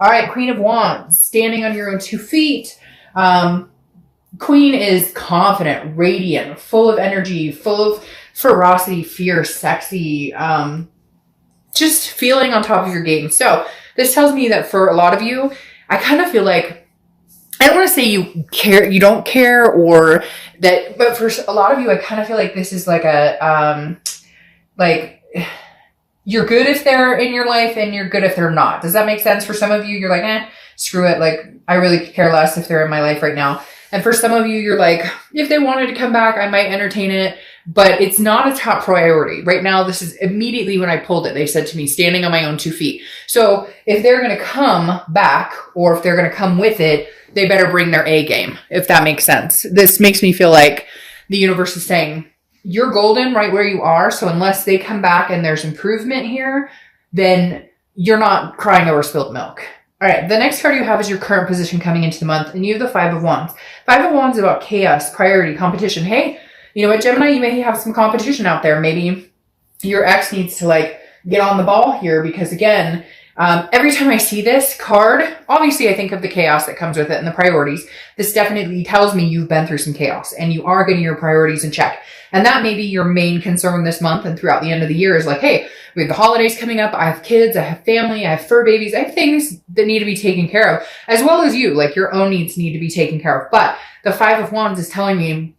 All right, Queen of Wands, standing on your own 2 feet. Queen is confident, radiant, full of energy, full of ferocity, fierce, sexy, just feeling on top of your game. So this tells me that for a lot of you, I kind of feel like, I don't want to say you don't care or that, but for a lot of you, I kind of feel like this is like like you're good if they're in your life and you're good if they're not. Does that make sense? For some of you, you're like, screw it. Like, I really care less if they're in my life right now. And for some of you, you're like, if they wanted to come back, I might entertain it, but it's not a top priority. Right now, this is immediately when I pulled it. They said to me, standing on my own 2 feet. So if they're going to come back or if they're going to come with it, they better bring their A game, if that makes sense. This makes me feel like the universe is saying, you're golden right where you are. So unless they come back and there's improvement here, then you're not crying over spilled milk. All right, the next card you have is your current position coming into the month, and you have the 5 of Wands. 5 of Wands is about chaos, priority, competition. Hey, you know what, Gemini, you may have some competition out there. Maybe your ex needs to like get on the ball here because again, every time I see this card, obviously I think of the chaos that comes with it and the priorities. This definitely tells me you've been through some chaos and you are getting your priorities in check. And that may be your main concern this month and throughout the end of the year is like, hey, we have the holidays coming up. I have kids, I have family, I have fur babies. I have things that need to be taken care of, as well as you, like your own needs need to be taken care of. But the 5 of Wands is telling me,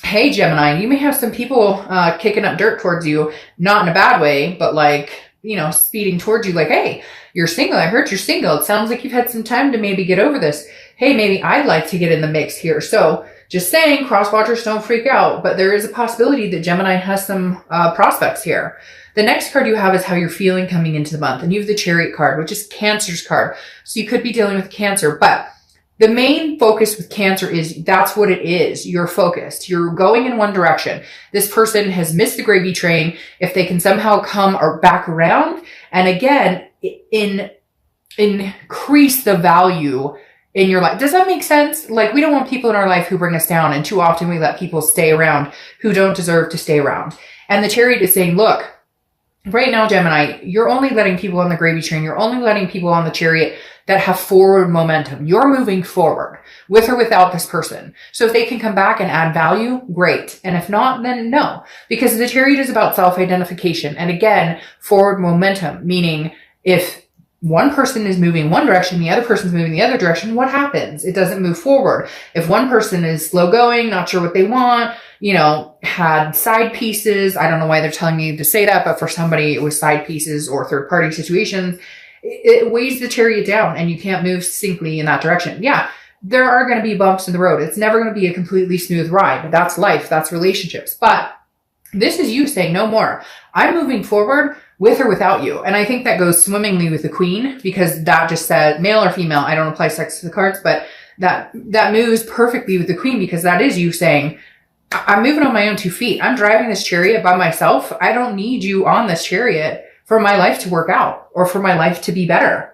hey, Gemini, you may have some people kicking up dirt towards you, not in a bad way, but like, you know, speeding towards you like, hey, you're single. I heard you're single. It sounds like you've had some time to maybe get over this. Hey, maybe I'd like to get in the mix here. So just saying, cross-watchers, don't freak out, but there is a possibility that Gemini has some prospects here. The next card you have is how you're feeling coming into the month. And you have the Chariot card, which is Cancer's card. So you could be dealing with Cancer, but the main focus with Cancer is that's what it is. You're focused. You're going in one direction. This person has missed the gravy train. If they can somehow come or back around and again, increase the value in your life. Does that make sense? Like, we don't want people in our life who bring us down, and too often we let people stay around who don't deserve to stay around. And the Chariot is saying, look, right now, Gemini, you're only letting people on the gravy train. You're only letting people on the Chariot that have forward momentum. You're moving forward with or without this person. So if they can come back and add value, great. And if not, then no. Because the Chariot is about self-identification. And again, forward momentum, meaning if one person is moving one direction, the other person's moving the other direction, what happens? It doesn't move forward. If one person is slow going, not sure what they want, you know, had side pieces, I don't know why they're telling me to say that, but for somebody with side pieces or third party situations, it weighs the Chariot down and you can't move succinctly in that direction. Yeah, there are going to be bumps in the road. It's never going to be a completely smooth ride. That's life. That's relationships. But this is you saying no more. I'm moving forward with or without you. And I think that goes swimmingly with the Queen because that just said male or female. I don't apply sex to the cards, but that moves perfectly with the Queen because that is you saying, I'm moving on my own 2 feet. I'm driving this Chariot by myself. I don't need you on this Chariot for my life to work out or for my life to be better.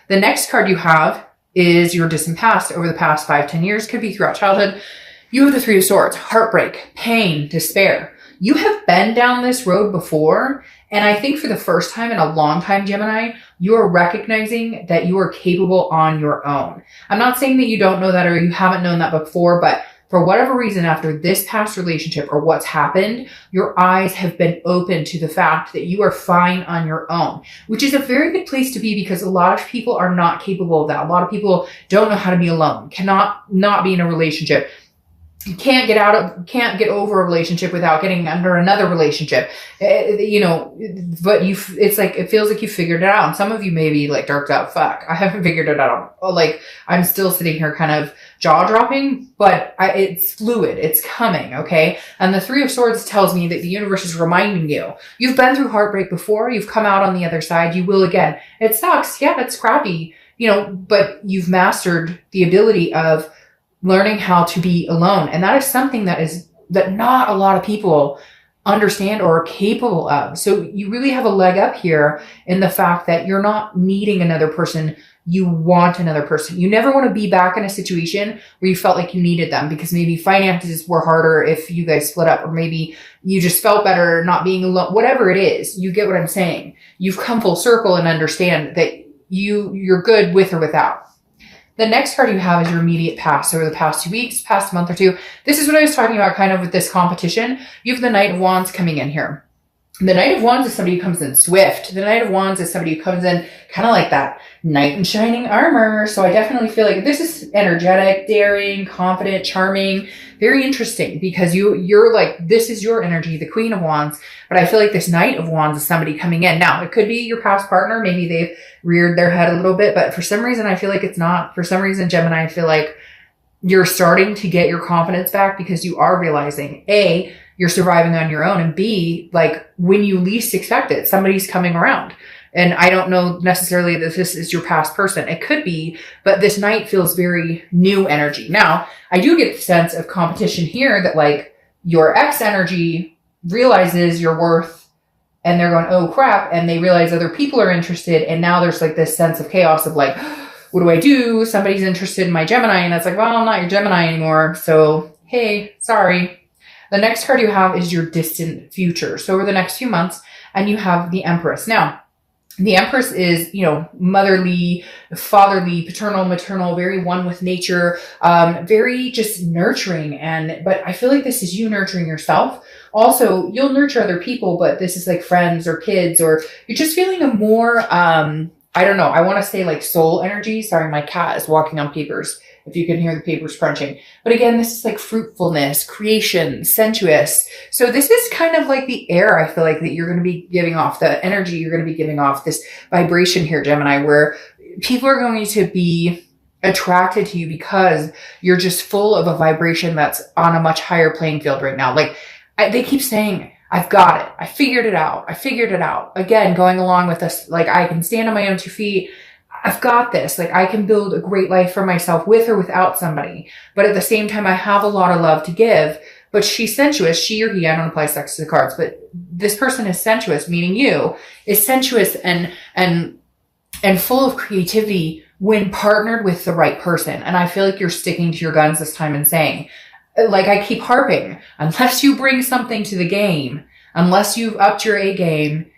The next card you have is your distant past over the past 5-10 years, could be throughout childhood. You have the 3 of Swords, heartbreak, pain, despair. You have been down this road before. And I think for the first time in a long time, Gemini, you are recognizing that you are capable on your own. I'm not saying that you don't know that or you haven't known that before, but for whatever reason, after this past relationship or what's happened, your eyes have been open to the fact that you are fine on your own, which is a very good place to be because a lot of people are not capable of that. A lot of people don't know how to be alone, cannot not be in a relationship. You can't get over a relationship without getting under another relationship, you know, but it's like, it feels like you figured it out. And some of you may be like darked out. Fuck, I haven't figured it out. Like, I'm still sitting here kind of jaw dropping, but it's fluid. It's coming. Okay. And the 3 of Swords tells me that the universe is reminding you, you've been through heartbreak before. You've come out on the other side. You will again. It sucks. Yeah. It's crappy, you know, but you've mastered the ability of learning how to be alone. And that is something that not a lot of people understand or are capable of. So you really have a leg up here in the fact that you're not needing another person. You want another person. You never want to be back in a situation where you felt like you needed them because maybe finances were harder if you guys split up, or maybe you just felt better not being alone. Whatever it is, you get what I'm saying. You've come full circle and understand that you're good with or without. The next card you have is your immediate past, over the past 2 weeks, past month or two. This is what I was talking about kind of with this competition. You have the Knight of Wands coming in here. The Knight of Wands is somebody who comes in swift. The Knight of Wands is somebody who comes in kind of like that knight in shining armor. So I definitely feel like this is energetic, daring, confident, charming, very interesting, because you're like, this is your energy, the Queen of Wands. But I feel like this Knight of Wands is somebody coming in. Now, it could be your past partner. Maybe they've reared their head a little bit, but for some reason, I feel like it's not. For some reason, Gemini, I feel like you're starting to get your confidence back because you are realizing, A, you're surviving on your own, and B, like when you least expect it, somebody's coming around. And I don't know necessarily that this is your past person. It could be, but this Knight feels very new energy. Now, I do get the sense of competition here that like your ex energy realizes your worth and they're going, oh crap. And they realize other people are interested. And now there's like this sense of chaos of like, what do I do? Somebody's interested in my Gemini. And it's like, well, I'm not your Gemini anymore. So, hey, sorry. The next card you have is your distant future. So over the next few months, and you have the Empress. Now, the Empress is, motherly, fatherly, paternal, maternal, very one with nature, very just nurturing. But I feel like this is you nurturing yourself. Also, you'll nurture other people, but this is like friends or kids, or you're just feeling a more, I don't know. I want to say like soul energy. Sorry, my cat is walking on papers, if you can hear the papers crunching. But again, this is like fruitfulness, creation, sensuous. So this is kind of like the air, I feel like, that you're going to be giving off, the energy you're going to be giving off, this vibration here, Gemini, where people are going to be attracted to you because you're just full of a vibration that's on a much higher playing field right now. Like they keep saying, I've got it. I figured it out. I figured it out. Again, going along with this, like I can stand on my own 2 feet. I've got this. Like I can build a great life for myself with or without somebody. But at the same time, I have a lot of love to give. But she's sensuous. She or he, I don't apply sex to the cards, but this person is sensuous, meaning you, is sensuous and full of creativity when partnered with the right person. And I feel like you're sticking to your guns this time and saying, like I keep harping, unless you bring something to the game, unless you've upped your A game,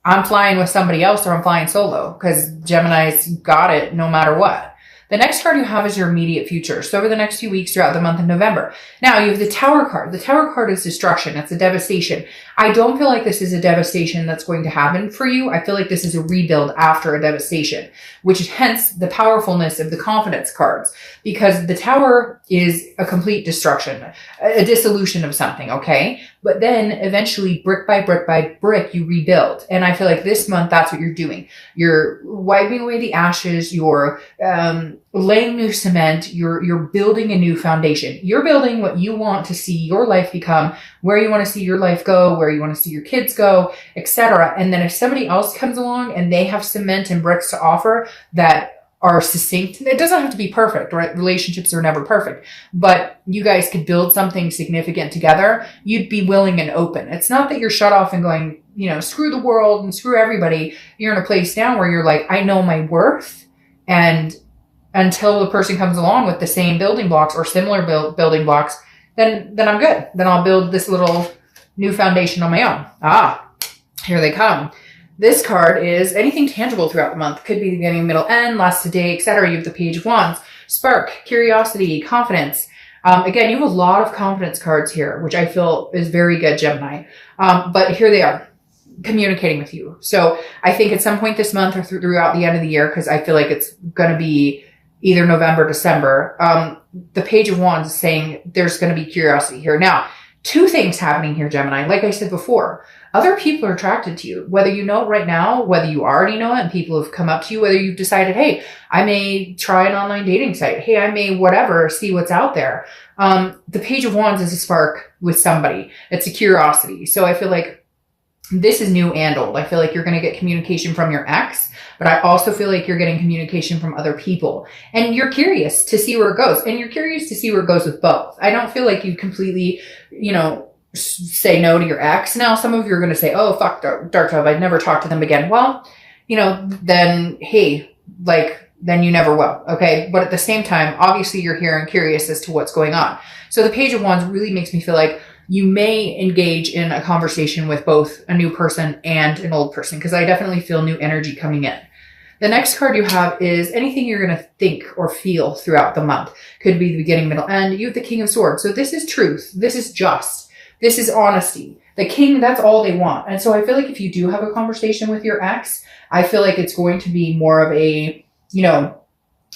I'm flying with somebody else or I'm flying solo, because Gemini's got it no matter what. The next card you have is your immediate future. So over the next few weeks throughout the month of November. Now you have the Tower card. The Tower card is destruction. It's a devastation. I don't feel like this is a devastation that's going to happen for you. I feel like this is a rebuild after a devastation, which is hence the powerfulness of the confidence cards, because the Tower is a complete destruction, a dissolution of something. Okay. But then eventually brick by brick by brick, you rebuild. And I feel like this month, that's what you're doing. You're wiping away the ashes. You're, laying new cement. You're building a new foundation. You're building what you want to see your life become, where you want to see your life go, where you want to see your kids go, etc. And then if somebody else comes along and they have cement and bricks to offer that are succinct, it doesn't have to be perfect, right? Relationships are never perfect, but you guys could build something significant together. You'd be willing and open. It's not that you're shut off and going, screw the world and screw everybody. You're in a place now where you're like, I know my worth, and until the person comes along with the same building blocks or similar building blocks, then I'm good. Then I'll build this little new foundation on my own. Here they come. This card is anything tangible throughout the month. Could be the beginning, middle, end, last today, etc. You have the Page of Wands, spark, curiosity, confidence. Again, you have a lot of confidence cards here, which I feel is very good, Gemini. But here they are, communicating with you. So I think at some point this month or throughout the end of the year, because I feel like it's going to be either November, December, the Page of Wands is saying there's going to be curiosity here. Now, two things happening here, Gemini. Like I said before, other people are attracted to you, whether you know it right now, whether you already know it and people have come up to you, whether you've decided, hey, I may try an online dating site. Hey, I may whatever, see what's out there. The Page of Wands is a spark with somebody. It's a curiosity. So I feel like this is new and old. I feel like you're going to get communication from your ex, but I also feel like you're getting communication from other people. And you're curious to see where it goes. And you're curious to see where it goes with both. I don't feel like you completely, say no to your ex. Now, some of you are going to say, oh, fuck Dark Dove, I'd never talk to them again. Well, then, hey, then you never will. Okay. But at the same time, obviously you're here and curious as to what's going on. So the Page of Wands really makes me feel like you may engage in a conversation with both a new person and an old person, because I definitely feel new energy coming in. The next card you have is anything you're going to think or feel throughout the month. Could be the beginning, middle, end. You have the King of Swords. So this is truth. This is just. This is honesty. The king, that's all they want. And so I feel like if you do have a conversation with your ex, I feel like it's going to be more of a,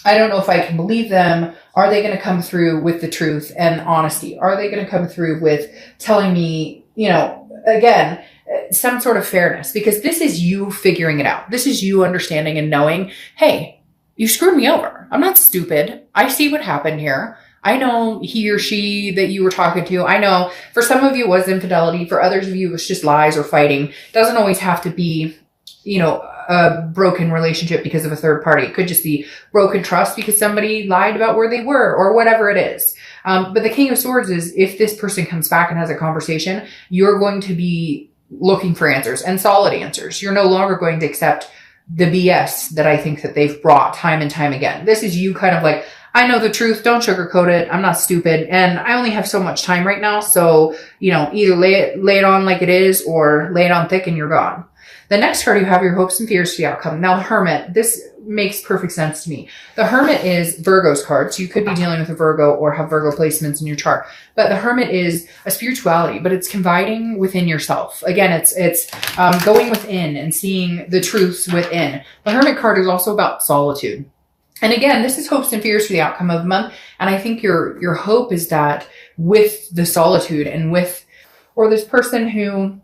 I don't know if I can believe them. Are they going to come through with the truth and honesty? Are they going to come through with telling me, again, some sort of fairness? Because this is you figuring it out. This is you understanding and knowing, hey, you screwed me over. I'm not stupid. I see what happened here. I know he or she that you were talking to. I know for some of you it was infidelity. For others of you, it was just lies or fighting. It doesn't always have to be, a broken relationship because of a third party. It could just be broken trust because somebody lied about where they were or whatever it is. But the King of Swords is if this person comes back and has a conversation, you're going to be looking for answers and solid answers. You're no longer going to accept the BS that I think that they've brought time and time again. This is you kind of like, I know the truth. Don't sugarcoat it. I'm not stupid. And I only have so much time right now. So, either lay it on like it is or lay it on thick and you're gone. The next card you have your hopes and fears for the outcome. Now the Hermit, this makes perfect sense to me. The Hermit is Virgo's card. So you could be dealing with a Virgo or have Virgo placements in your chart. But the Hermit is a spirituality, but it's confiding within yourself. Again, it's going within and seeing the truths within. The Hermit card is also about solitude. And again, this is hopes and fears for the outcome of the month. And I think your hope is that with the solitude and or this person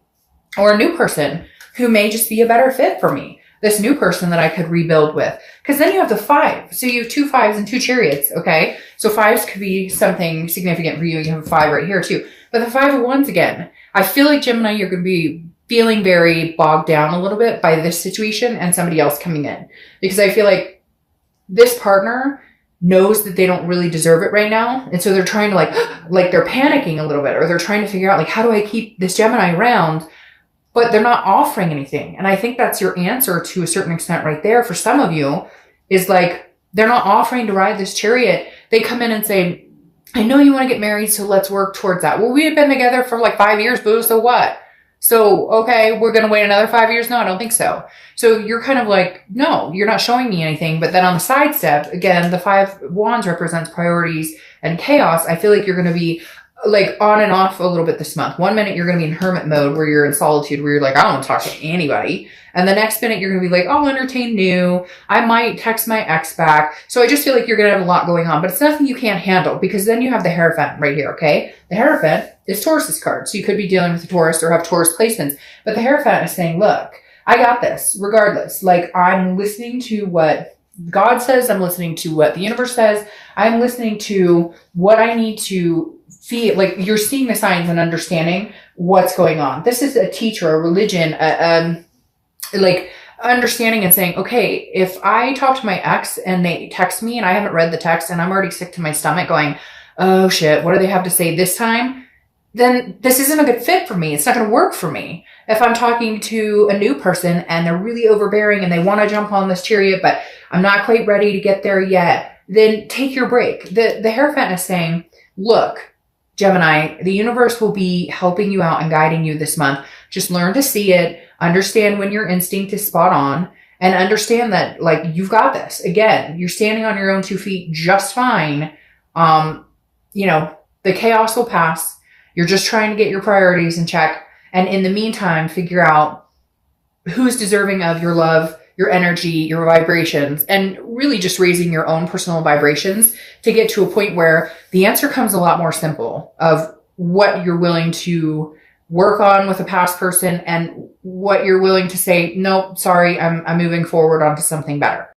or a new person who may just be a better fit for me, this new person that I could rebuild with. Because then you have the 5. So you have 2 5s and 2 chariots, okay? So 5s could be something significant for you. You have a 5 right here too. But the 5 of Wands again, I feel like Gemini, you're going to be feeling very bogged down a little bit by this situation and somebody else coming in. Because I feel like this partner knows that they don't really deserve it right now. And so they're trying to like they're panicking a little bit, or they're trying to figure out how do I keep this Gemini around, but they're not offering anything. And I think that's your answer to a certain extent right there. For some of you is they're not offering to ride this chariot. They come in and say, I know you want to get married, so let's work towards that. Well, we had been together for 5 years, boo, so what? So, okay, we're going to wait another 5 years? No, I don't think so. So you're kind of no, you're not showing me anything. But then on the side step, again, the 5 Wands represents priorities and chaos. I feel like you're going to be on and off a little bit this month. 1 minute you're going to be in hermit mode where you're in solitude, where you're I don't want to talk to anybody. And the next minute you're going to be I'll entertain new. I might text my ex back. So I just feel like you're going to have a lot going on, but it's nothing you can't handle, because then you have the Hierophant right here. Okay. The Hierophant is Taurus's card. So you could be dealing with a Taurus or have Taurus placements, but the Hierophant is saying, look, I got this regardless. I'm listening to what God says. I'm listening to what the universe says. I'm listening to what I need to feel. You're seeing the signs and understanding what's going on. This is a teacher, a religion, understanding and saying, okay, if I talk to my ex and they text me and I haven't read the text and I'm already sick to my stomach going, oh shit, what do they have to say this time? Then this isn't a good fit for me. It's not going to work for me. If I'm talking to a new person and they're really overbearing and they want to jump on this chariot, but I'm not quite ready to get there yet, then take your break. The Hierophant is saying, look, Gemini, the universe will be helping you out and guiding you this month. Just learn to see it, understand when your instinct is spot on, and understand that you've got this. Again, you're standing on your own 2 feet just fine. The chaos will pass. You're just trying to get your priorities in check. And in the meantime, figure out who's deserving of your love, your energy, your vibrations, and really just raising your own personal vibrations to get to a point where the answer comes a lot more simple of what you're willing to work on with a past person and what you're willing to say, no, sorry, I'm moving forward onto something better.